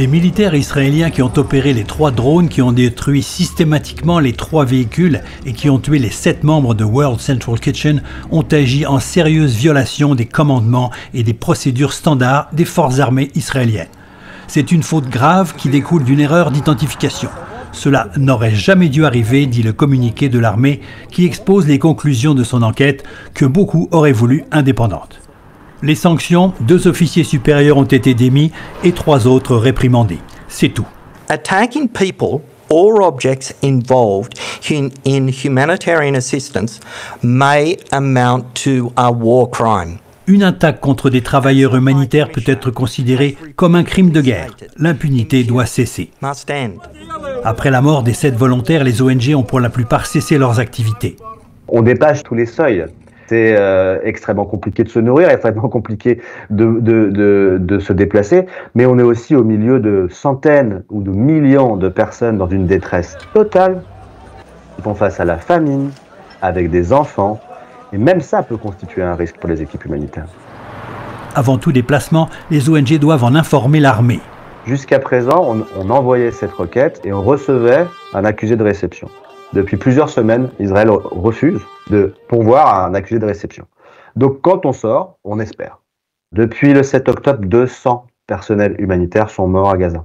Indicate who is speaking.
Speaker 1: Les militaires israéliens qui ont opéré les 3 drones qui ont détruit systématiquement les 3 véhicules et qui ont tué les 7 membres de World Central Kitchen ont agi en sérieuse violation des commandements et des procédures standards des forces armées israéliennes. C'est une faute grave qui découle d'une erreur d'identification. Cela n'aurait jamais dû arriver, dit le communiqué de l'armée qui expose les conclusions de son enquête que beaucoup auraient voulu indépendantes. Les sanctions, 2 officiers supérieurs ont été démis et 3 autres réprimandés. C'est tout.
Speaker 2: Attacking people or objects involved in humanitarian assistance may amount to a war crime.
Speaker 1: Une attaque contre des travailleurs humanitaires peut être considérée comme un crime de guerre. L'impunité doit cesser. Après la mort des 7 volontaires, les ONG ont pour la plupart cessé leurs activités.
Speaker 3: On dépasse tous les seuils. C'est extrêmement compliqué de se nourrir, extrêmement compliqué de se déplacer, mais on est aussi au milieu de centaines ou de millions de personnes dans une détresse totale, qui font face à la famine, avec des enfants, et même ça peut constituer un risque pour les équipes humanitaires.
Speaker 1: Avant tout déplacement, les ONG doivent en informer l'armée.
Speaker 3: Jusqu'à présent, on envoyait cette requête et on recevait un accusé de réception. Depuis plusieurs semaines, Israël refuse de pourvoir un accusé de réception. Donc quand on sort, on espère. Depuis le 7 octobre, 200 personnels humanitaires sont morts à Gaza.